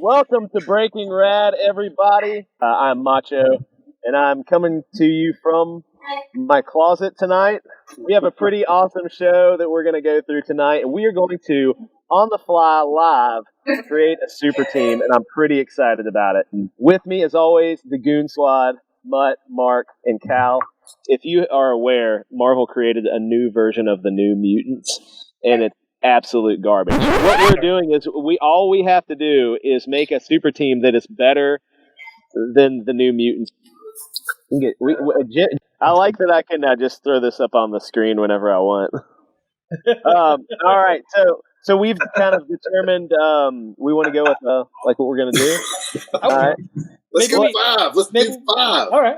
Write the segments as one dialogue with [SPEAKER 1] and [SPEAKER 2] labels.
[SPEAKER 1] Welcome to Breaking Rad, everybody. I'm Macho, and I'm coming to you from my closet tonight. We have a pretty awesome show that we're going to go through tonight, and we are going to, on the fly, live, create a super team, and I'm pretty excited about it. With me, as always, the Goon Squad, Mutt, Mark, and Cal. If you are aware, Marvel created a new version of the New Mutants, and it's absolute garbage. What we're doing is all we have to do is make a super team that is better than the New Mutants. I like that I can just throw this up on the screen whenever I want. All right, so we've kind of determined we want to go with like what we're gonna do. All right,
[SPEAKER 2] let's do 5. Let's do 5.
[SPEAKER 3] All right.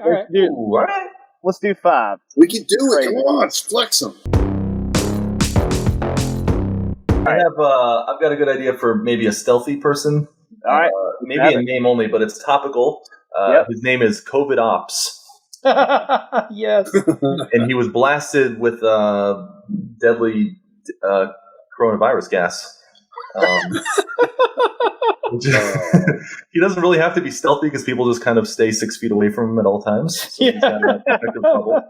[SPEAKER 1] Let's do 5.
[SPEAKER 2] We can do it. Come on, let's flex them.
[SPEAKER 4] I've got a good idea for maybe a stealthy person.
[SPEAKER 1] All right.
[SPEAKER 4] Maybe a name only, but it's topical. His name is Covidops.
[SPEAKER 3] Yes.
[SPEAKER 4] And he was blasted with deadly coronavirus gas. He doesn't really have to be stealthy because people just kind of stay 6 feet away from him at all times. So he's got a protective bubble.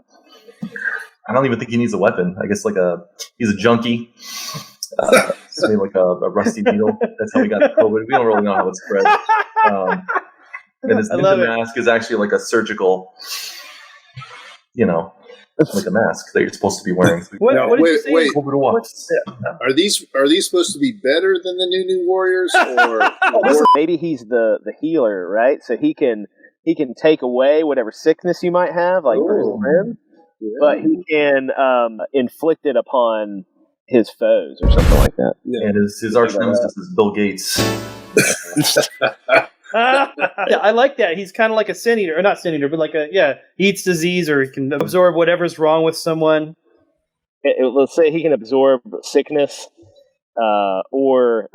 [SPEAKER 4] I don't even think he needs a weapon. I guess he's a junkie. Maybe like a rusty needle. That's how we got COVID. We don't really know how it spread. And his ninja mask is actually like a surgical, like a mask that you're supposed to be wearing.
[SPEAKER 3] What did you say?
[SPEAKER 2] Wait. Are these supposed to be better than the New Warriors, or
[SPEAKER 1] maybe he's the healer, right? So he can take away whatever sickness you might have, like for his friend, but he can inflict it upon his foes or something like that.
[SPEAKER 4] Yeah. And his arch nemesis is Bill Gates.
[SPEAKER 3] Yeah, I like that. He's kind of like a sin eater, or not sin eater, but like he eats disease, or he can absorb whatever's wrong with someone.
[SPEAKER 1] Let's say he can absorb sickness, or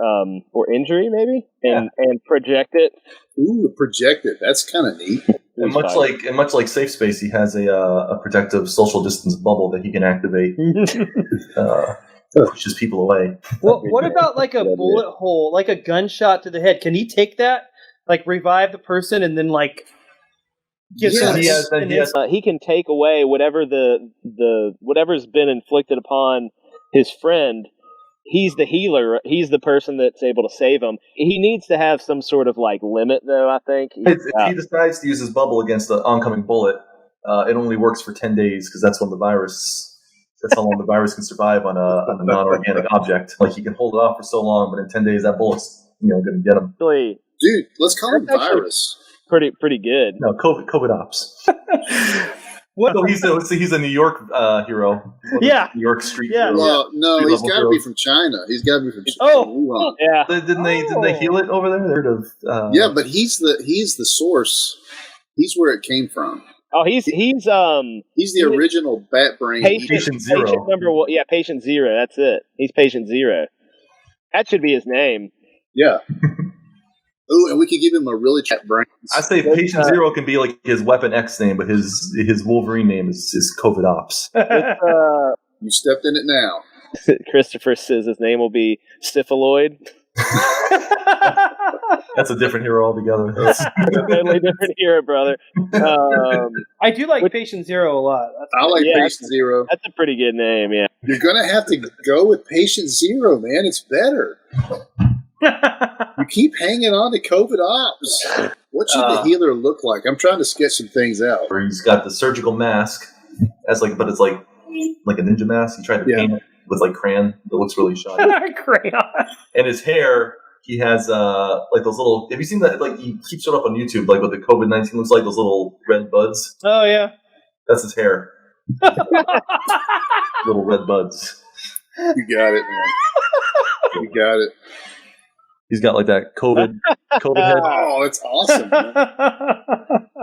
[SPEAKER 1] injury, maybe, and project it.
[SPEAKER 2] Ooh, project it. That's kind of neat.
[SPEAKER 4] And much like Safe Space, he has a protective social distance bubble that he can activate. Pushes people away.
[SPEAKER 3] Well, what about like a bullet hole, like a gunshot to the head? Can he take that, like revive the person, and then like?
[SPEAKER 1] He can take away whatever whatever's been inflicted upon his friend. He's the healer. He's the person that's able to save him. He needs to have some sort of like limit, though. I think
[SPEAKER 4] if he decides to use his bubble against the oncoming bullet, it only works for 10 days because that's when the virus. That's how long the virus can survive on a non-organic object. Like, he can hold it off for so long, but in 10 days, that bullet's going to get him.
[SPEAKER 2] Dude, let's call him virus.
[SPEAKER 1] Pretty good.
[SPEAKER 4] No, Covidops. So he's a New York hero.
[SPEAKER 3] Yeah,
[SPEAKER 4] New York street.
[SPEAKER 3] Yeah.
[SPEAKER 4] hero.
[SPEAKER 2] Well, no, he's got to be from China. He's got to be from China.
[SPEAKER 3] Oh,
[SPEAKER 1] yeah.
[SPEAKER 4] Didn't they heal it over there?
[SPEAKER 2] Yeah, but he's the source. He's where it came from.
[SPEAKER 1] Oh, he's
[SPEAKER 2] the original bat brain.
[SPEAKER 4] Patient Zero.
[SPEAKER 1] Patient Zero. That's it. He's Patient Zero. That should be his name.
[SPEAKER 2] Yeah. Ooh, and we could give him a really chat brain.
[SPEAKER 4] I say Patient Zero can be like his Weapon X name, but his Wolverine name is Covidops.
[SPEAKER 2] You stepped in it now.
[SPEAKER 1] Christopher says his name will be Syphiloid.
[SPEAKER 4] That's a different hero altogether.
[SPEAKER 1] Totally different hero, brother.
[SPEAKER 3] I do like Patient Zero a lot.
[SPEAKER 2] I like Patient Zero.
[SPEAKER 1] That's a pretty good name, yeah.
[SPEAKER 2] You're going to have to go with Patient Zero, man. It's better. You keep hanging on to Covidops. What should the healer look like? I'm trying to sketch some things out.
[SPEAKER 4] Where he's got the surgical mask, but it's like a ninja mask. He tried to paint it with like crayon. It looks really shoddy.
[SPEAKER 3] Crayon.
[SPEAKER 4] And his hair, he has like those little. Have you seen that? Like, he keeps showing up on YouTube, like what the COVID-19 looks like. Those little red buds.
[SPEAKER 3] Oh yeah,
[SPEAKER 4] that's his hair. Little red buds.
[SPEAKER 2] You got it, man. You got it.
[SPEAKER 4] He's got like that COVID head.
[SPEAKER 2] Oh, it's awesome, man.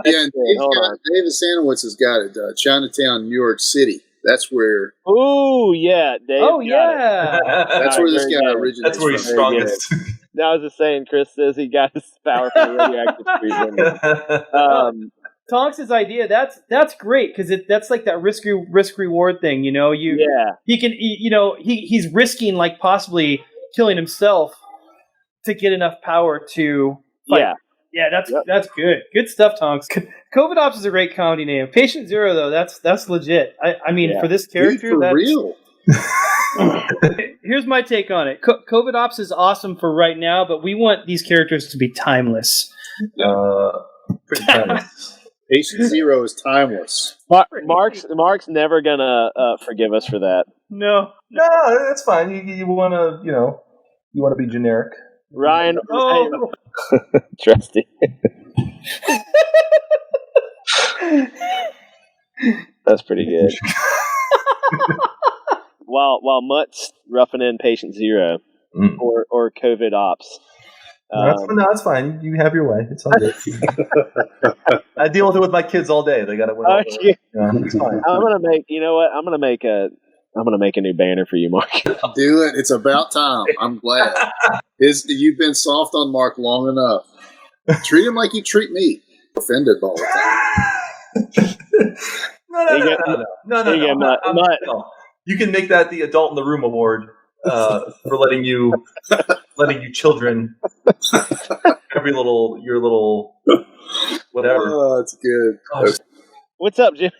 [SPEAKER 2] Yeah, and David Sanowitz has got it. Chinatown, New York City. That's where.
[SPEAKER 1] Oh yeah, Dave.
[SPEAKER 3] Oh yeah.
[SPEAKER 2] That's where this guy originates.
[SPEAKER 4] That's where he's strongest.
[SPEAKER 1] I was just saying, Chris says he got his power from radioactive treatment.
[SPEAKER 3] Tonks' idea, that's great because that's like that risk reward thing, He can, he's risking like possibly killing himself to get enough power to
[SPEAKER 1] Yeah.
[SPEAKER 3] Yeah, that's good. Good stuff, Tonks. Covidops is a great comedy name. Patient Zero, though, that's legit. I mean, for this character,
[SPEAKER 2] Dude, for
[SPEAKER 3] that's
[SPEAKER 2] real.
[SPEAKER 3] Here's my take on it. Covidops is awesome for right now, but we want these characters to be timeless.
[SPEAKER 4] Pretty timeless.
[SPEAKER 2] Patient Zero is timeless.
[SPEAKER 1] Mark's never gonna forgive us for that.
[SPEAKER 3] No,
[SPEAKER 4] that's fine. You want to be generic.
[SPEAKER 1] Ryan,
[SPEAKER 3] Oh.
[SPEAKER 1] trusty. That's pretty good. While Mutt's roughing in Patient Zero or Covidops.
[SPEAKER 4] That's fine. You have your way. It's all good. I deal with it with my kids all day. They got to win. It's fine.
[SPEAKER 1] I'm gonna make. You know what? I'm gonna make a new banner for you, Mark.
[SPEAKER 2] Do it. It's about time. I'm glad. You've been soft on Mark long enough. Treat him like you treat me. Offended all the time.
[SPEAKER 4] No. You can make that the adult in the room award for letting you children your little whatever.
[SPEAKER 2] Oh, that's good.
[SPEAKER 1] What's up, Jim?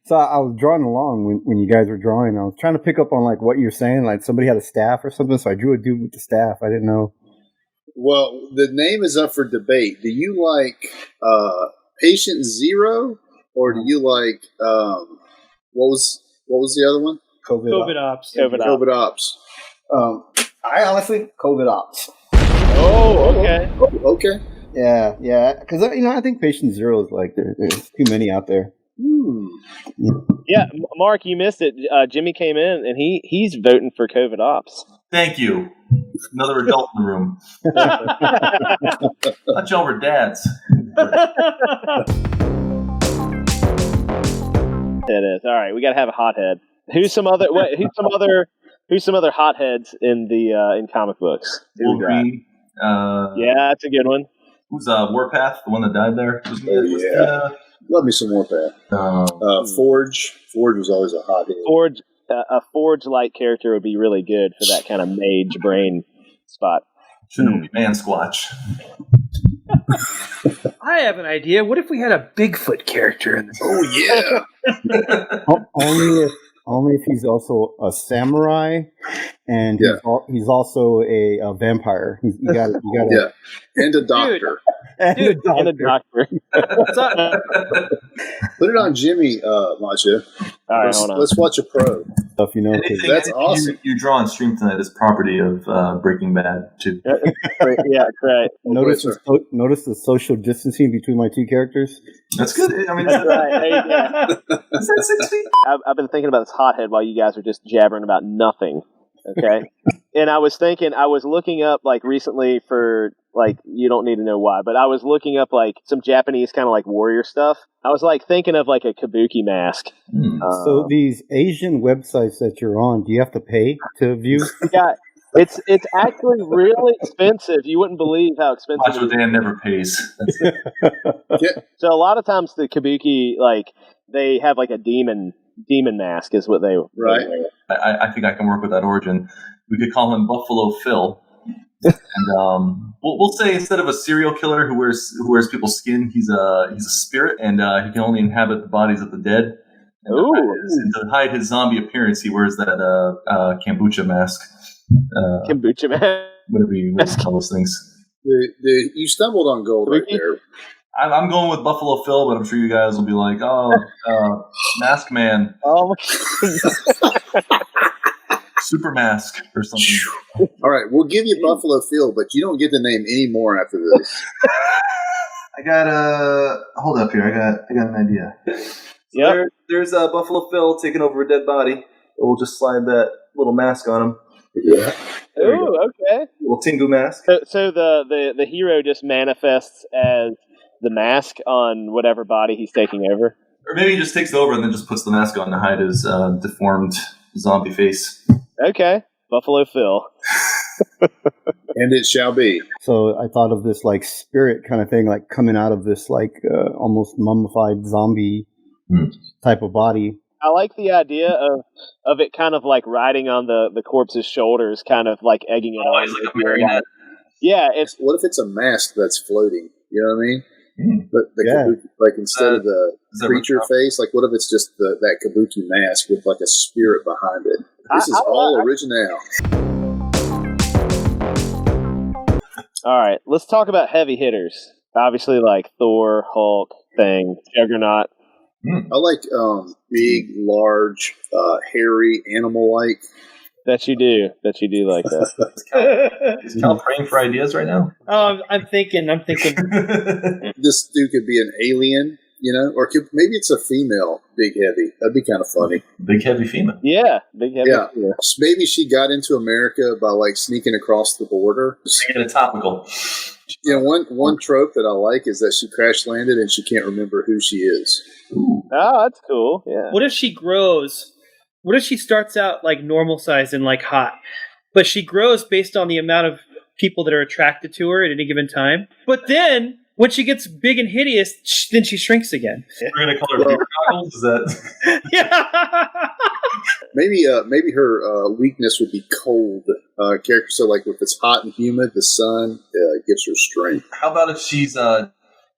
[SPEAKER 5] So I was drawing along when you guys were drawing. I was trying to pick up on like what you're saying, like somebody had a staff or something. So I drew a dude with the staff. I didn't know.
[SPEAKER 2] Well, the name is up for debate. Do you like Patient Zero, or do you like what was the other one?
[SPEAKER 3] Covidops.
[SPEAKER 2] Covidops.
[SPEAKER 5] I honestly Covidops.
[SPEAKER 1] Oh, okay.
[SPEAKER 2] Okay.
[SPEAKER 5] Yeah, because I think Patient Zero is like there's too many out there.
[SPEAKER 1] Yeah, Mark, you missed it. Jimmy came in and he's voting for Covidops.
[SPEAKER 4] Thank you. Another adult in the room. Not y'all were dads.
[SPEAKER 1] It is. All right, we got to have a hothead. Who's some other hotheads in comic books?
[SPEAKER 4] Wolverine.
[SPEAKER 1] Yeah, that's a good one.
[SPEAKER 4] Who's Warpath, the one that died there?
[SPEAKER 2] Love me some Warpath. Forge. Forge was always a hothead.
[SPEAKER 1] Forge. A Forge-like character would be really good for that kind of mage brain spot.
[SPEAKER 4] Shouldn't be Man Squatch.
[SPEAKER 3] I have an idea. What if we had a Bigfoot character in this?
[SPEAKER 2] Oh yeah.
[SPEAKER 5] Only if he's also a samurai, and he's also a vampire. You got
[SPEAKER 2] yeah, and a doctor.
[SPEAKER 1] And a doctor.
[SPEAKER 2] Put it on Jimmy, Macho.
[SPEAKER 1] All right, hold on.
[SPEAKER 2] Let's watch a pro.
[SPEAKER 5] Stuff,
[SPEAKER 2] That's awesome.
[SPEAKER 4] You draw on stream tonight is property of Breaking Bad too.
[SPEAKER 1] Yeah, right.
[SPEAKER 5] Notice the social distancing between my two characters.
[SPEAKER 4] That's good. I mean,
[SPEAKER 1] that's right.
[SPEAKER 4] Is that 6 feet?
[SPEAKER 1] I've been thinking about this hothead while you guys are just jabbering about nothing. Okay, and I was looking up like recently for like, you don't need to know why, but I was looking up like some Japanese kind of like warrior stuff. I was like thinking of like a kabuki mask.
[SPEAKER 5] So these Asian websites that you're on, do you have to pay to view?
[SPEAKER 1] Yeah, it's actually really expensive. You wouldn't believe how expensive.
[SPEAKER 4] Macho Dan never pays.
[SPEAKER 1] So a lot of times the kabuki, like they have like a demon mask is what they
[SPEAKER 2] right.
[SPEAKER 4] I think I can work with that origin. We could call him Buffalo Phil. And we'll say instead of a serial killer who wears people's skin, he's a spirit, and he can only inhabit the bodies of the dead. And to hide his zombie appearance, he wears that kombucha mask.
[SPEAKER 1] Kombucha mask.
[SPEAKER 4] Whatever you call those things.
[SPEAKER 2] You stumbled on gold right there.
[SPEAKER 4] I'm going with Buffalo Phil, but I'm sure you guys will be like, Mask Man.
[SPEAKER 1] Oh.
[SPEAKER 4] Super Mask or something.
[SPEAKER 2] All right, we'll give you Buffalo Phil, but you don't get the name anymore after this.
[SPEAKER 4] I got hold up here. I got an idea. So there's Buffalo Phil taking over a dead body. We'll just slide that little mask on him.
[SPEAKER 2] Yeah.
[SPEAKER 1] Oh, okay.
[SPEAKER 4] Little Tengu mask.
[SPEAKER 1] So the hero just manifests as the mask on whatever body he's taking over.
[SPEAKER 4] Or maybe he just takes it over and then just puts the mask on to hide his deformed zombie face.
[SPEAKER 1] Okay, Buffalo Phil.
[SPEAKER 2] And it shall be.
[SPEAKER 5] So I thought of this like spirit kind of thing, like coming out of this like almost mummified zombie type of body.
[SPEAKER 1] I like the idea of it kind of like riding on the corpse's shoulders, kind of like egging it on.
[SPEAKER 4] He's like a marionette.
[SPEAKER 1] Yeah, it's
[SPEAKER 2] What if it's a mask that's floating? You know what I mean? But
[SPEAKER 5] Yeah.
[SPEAKER 2] kabuki, like instead of the
[SPEAKER 4] Is that
[SPEAKER 2] creature
[SPEAKER 4] right?
[SPEAKER 2] face, like what if it's just that kabuki mask with like a spirit behind it? This is all original.
[SPEAKER 1] all right. Let's talk about heavy hitters. Obviously, like Thor, Hulk, Thing, Juggernaut.
[SPEAKER 2] I like big, large, hairy, animal-like.
[SPEAKER 1] That you do like that.
[SPEAKER 4] Is Cal praying for ideas right now?
[SPEAKER 3] I'm thinking.
[SPEAKER 2] This dude could be an alien, you know, or maybe it's a female big heavy. That'd be kind of funny.
[SPEAKER 4] Big heavy female.
[SPEAKER 1] Yeah, big heavy.
[SPEAKER 2] Yeah.
[SPEAKER 1] hitter.
[SPEAKER 2] Maybe she got into America by like sneaking across the border.
[SPEAKER 4] Making it topical.
[SPEAKER 2] You know, one trope that I like is that she crash landed and she can't remember who she is.
[SPEAKER 1] Oh, that's cool. Yeah.
[SPEAKER 3] What if she grows? What if she starts out like normal size and like hot, but she grows based on the amount of people that are attracted to her at any given time? But then when she gets big and hideous, then she shrinks again.
[SPEAKER 4] We're gonna call her beer goggles. Is that?
[SPEAKER 3] Yeah.
[SPEAKER 2] Maybe her weakness would be cold. Character, so like if it's hot and humid, the sun gives her strength.
[SPEAKER 4] How about if she's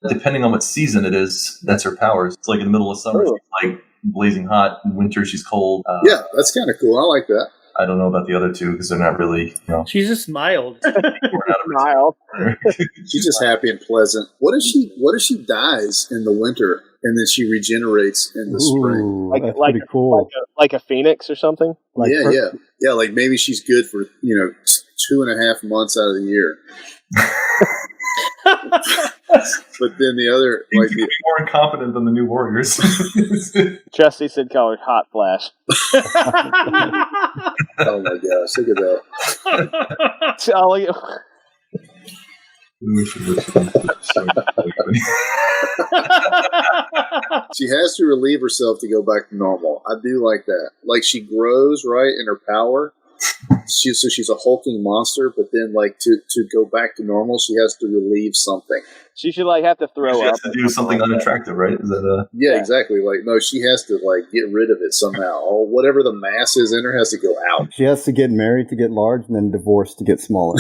[SPEAKER 4] depending on what season it is, that's her powers. It's like in the middle of summer, she's like blazing hot. In winter, she's cold.
[SPEAKER 2] Yeah, that's kind of cool. I like that.
[SPEAKER 4] I don't know about the other two because they're not really, you know.
[SPEAKER 3] She's just mild.
[SPEAKER 1] Smile.
[SPEAKER 2] She's just happy and pleasant. What if she dies in the winter and then she regenerates in the spring?
[SPEAKER 5] Ooh, that's pretty cool.
[SPEAKER 1] Like a phoenix or something.
[SPEAKER 5] Like
[SPEAKER 2] Yeah. Like maybe she's good for 2.5 months out of the year. But then the other,
[SPEAKER 4] You
[SPEAKER 2] like
[SPEAKER 4] could be more incompetent than the new Warriors.
[SPEAKER 1] Trusty said call her Hot Flash.
[SPEAKER 2] oh my gosh, look at that. She has to relieve herself to go back to normal. I do like that. Like she grows right in her power. So she's a hulking monster, but then like to go back to normal, she has to relieve something.
[SPEAKER 1] She should like have to throw
[SPEAKER 4] She
[SPEAKER 1] up.
[SPEAKER 4] has to do something unattractive, right? Is that
[SPEAKER 2] Yeah, exactly. Like no, she has to like get rid of it somehow. Or whatever the mass is in her has to go out.
[SPEAKER 5] She has to get married to get large and then divorced to get smaller.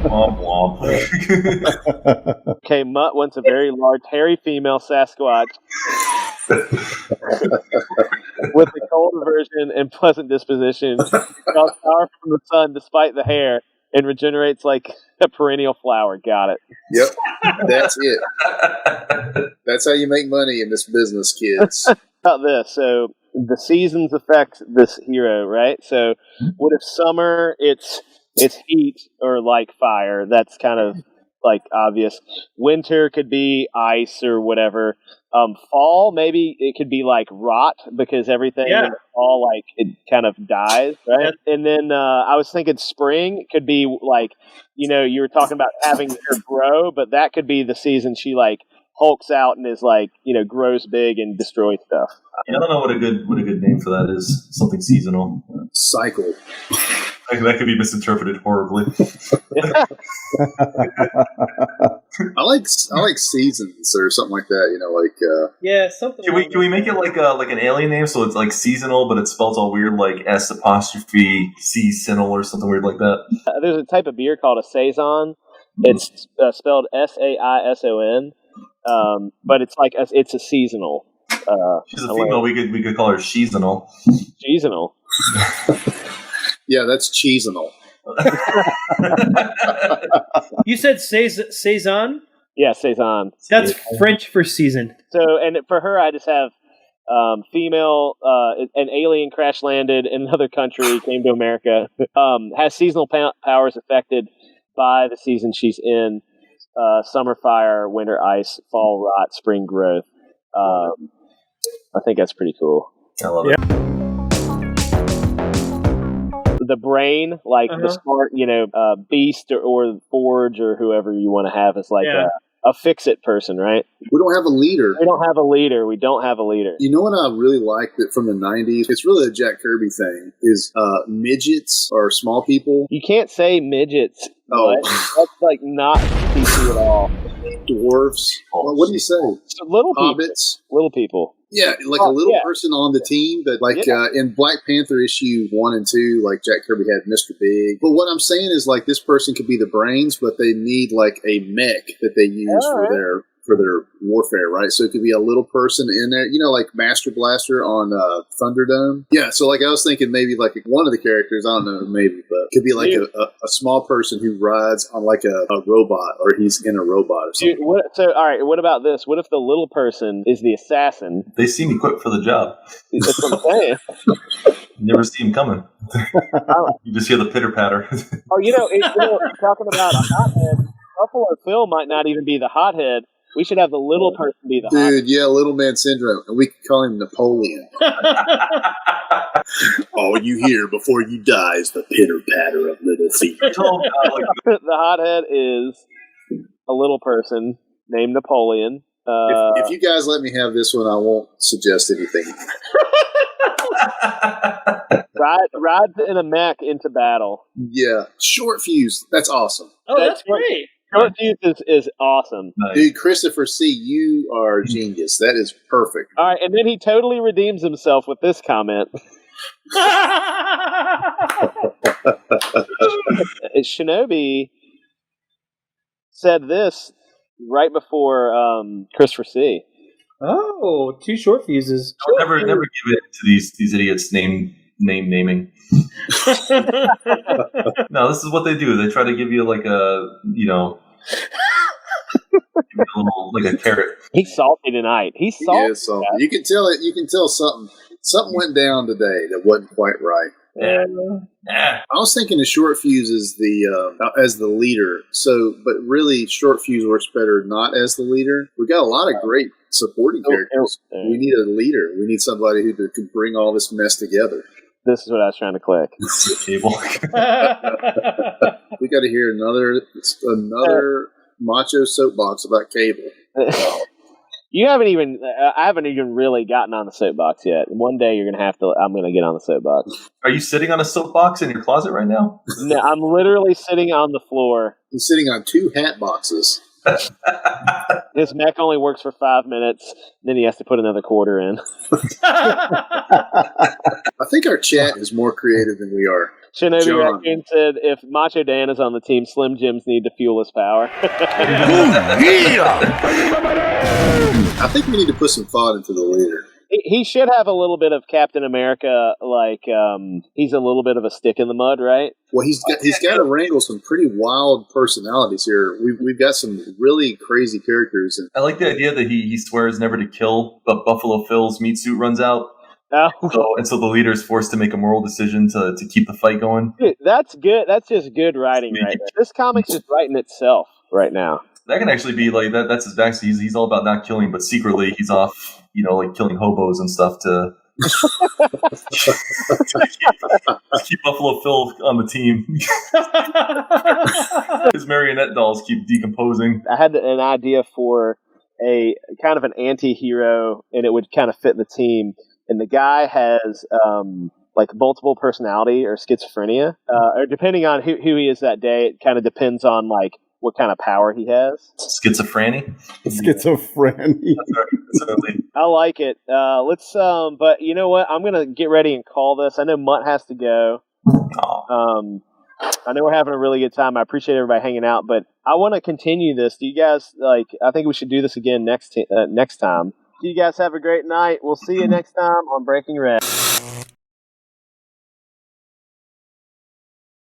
[SPEAKER 4] womp womp?
[SPEAKER 1] Okay, Mutt wants a very large, hairy female Sasquatch with a cold aversion and pleasant disposition. Draws power from the sun despite the hair and regenerates like a perennial flower. Got it.
[SPEAKER 2] Yep, that's it. That's how you make money in this business, kids.
[SPEAKER 1] About this, so the seasons affect this hero, right? So, what if summer it's heat or like fire? That's kind of like obvious. Winter could be ice or whatever. Fall, maybe it could be like rot because everything in the fall, like it kind of dies, right? And then I was thinking spring could be like, you were talking about having her grow, but that could be the season she like hulks out and is like, grows big and destroys stuff.
[SPEAKER 4] I don't know what a good name for that is. Something seasonal.
[SPEAKER 2] Cycle.
[SPEAKER 4] That could be misinterpreted horribly.
[SPEAKER 2] I like seasons or something like that.
[SPEAKER 3] Something.
[SPEAKER 4] Can we make it like an alien name so it's like seasonal, but it spells all weird like S''C-sinal or something weird like that?
[SPEAKER 1] There's a type of beer called a saison. It's spelled Saison, but it's like it's a seasonal.
[SPEAKER 4] She's a female. We could call her seasonal.
[SPEAKER 1] Seasonal.
[SPEAKER 2] Yeah, that's cheesinal.
[SPEAKER 3] You said saison?
[SPEAKER 1] Yeah, saison.
[SPEAKER 3] That's French for season.
[SPEAKER 1] So, and for her, I just have female, an alien crash landed in another country, came to America, has seasonal powers affected by the season she's in, summer fire, winter ice, fall rot, spring growth. I think that's pretty cool.
[SPEAKER 4] I love it.
[SPEAKER 1] The brain, like the smart, beast or Forge or whoever you want to have is like a fix-it person, right?
[SPEAKER 2] We don't have a leader.
[SPEAKER 1] We don't have a leader.
[SPEAKER 2] You know what I really like that from the 90s? It's really a Jack Kirby thing, is midgets or small people.
[SPEAKER 1] You can't say midgets.
[SPEAKER 2] Oh.
[SPEAKER 1] That's like not PC at all.
[SPEAKER 2] Dwarves. What do you say?
[SPEAKER 1] So little people.
[SPEAKER 2] Hobbits.
[SPEAKER 1] Little people.
[SPEAKER 2] Yeah, like a little person on the team, but like in Black Panther issue 1 and 2, like Jack Kirby had Mr. Big. But what I'm saying is like this person could be the brains, but they need like a mech that they use for their warfare, right? So it could be a little person in there, like Master Blaster on Thunderdome. Yeah, so like I was thinking maybe like one of the characters, I don't know, maybe, but it could be like a small person who rides on like a robot, or he's in a robot or something.
[SPEAKER 1] Dude, all right, what about this? What if the little person is the assassin?
[SPEAKER 4] They seem equipped for the job.
[SPEAKER 1] That's what I'm saying.
[SPEAKER 4] You never see him coming. You just hear the pitter-patter.
[SPEAKER 1] Talking about a hothead, Buffalo Phil might not even be the hothead. We should have the little person be the hothead.
[SPEAKER 2] Dude, yeah, little man syndrome. And we could call him Napoleon. All you hear before you die is the pitter-patter of little feet.
[SPEAKER 1] The hothead is a little person named Napoleon.
[SPEAKER 2] If you guys let me have this one, I won't suggest anything.
[SPEAKER 1] Ride in a mech into battle.
[SPEAKER 2] Yeah, short fuse. That's awesome.
[SPEAKER 3] Oh, that's great.
[SPEAKER 1] Short fuse is awesome.
[SPEAKER 4] Nice.
[SPEAKER 2] Dude, Christopher C., you are a genius. That is perfect.
[SPEAKER 1] All right, and then he totally redeems himself with this comment. Shinobi said this right before Christopher C.
[SPEAKER 3] Oh, 2 short fuses.
[SPEAKER 4] Never give it to these idiots naming. No, this is what they do. They try to give you like a little, like a carrot.
[SPEAKER 1] He's salty tonight. He's salty.
[SPEAKER 2] Yeah, salty. You can tell it. You can tell something went down today that wasn't quite right.
[SPEAKER 4] Yeah.
[SPEAKER 2] I was thinking the short fuse is as the leader. So, but really, short fuse works better not as the leader. We got a lot of great supporting characters. We need a leader. We need somebody who could bring all this mess together.
[SPEAKER 1] This is what I was trying to click.
[SPEAKER 4] Cable.
[SPEAKER 2] We got to hear another macho soapbox about Cable.
[SPEAKER 1] I haven't even really gotten on the soapbox yet. One day I'm going to get on the soapbox.
[SPEAKER 4] Are you sitting on a soapbox in your closet right now?
[SPEAKER 1] No, I'm literally sitting on the floor.
[SPEAKER 2] He's sitting on 2 hat boxes.
[SPEAKER 1] His mech only works for 5 minutes, then he has to put another quarter in.
[SPEAKER 2] I think our chat is more creative than we are.
[SPEAKER 1] Shinobi Raccoon said, if Macho Dan is on the team, Slim Jims need to fuel his power.
[SPEAKER 2] I think we need to put some thought into the leader.
[SPEAKER 1] He should have a little bit of Captain America, like he's a little bit of a stick in the mud, right?
[SPEAKER 2] Well, he's got to wrangle some pretty wild personalities here. We've got some really crazy characters.
[SPEAKER 4] I like the idea that he swears never to kill, but Buffalo Phil's meat suit runs out.
[SPEAKER 1] Oh.
[SPEAKER 4] So the leader is forced to make a moral decision to keep the fight going.
[SPEAKER 1] Dude, that's good. That's just good writing right there. This comic's just writing itself right now.
[SPEAKER 4] That can actually be like that. That's his backstory. He's all about not killing, but secretly he's off, like killing hobos and stuff to keep Buffalo Phil on the team. His marionette dolls keep decomposing.
[SPEAKER 1] I had an idea for a kind of an anti-hero, and it would kind of fit the team. And the guy has like multiple personality or schizophrenia, or depending on who he is that day, it kind of depends on like what kind of power he has.
[SPEAKER 4] Schizophrenia.
[SPEAKER 1] I like it. Let's. But you know what? I'm gonna get ready and call this. I know Mutt has to go. I know we're having a really good time. I appreciate everybody hanging out, but I want to continue this. Do you guys like? I think we should do this again next time. You guys have a great night. We'll see you next time on Breaking Red.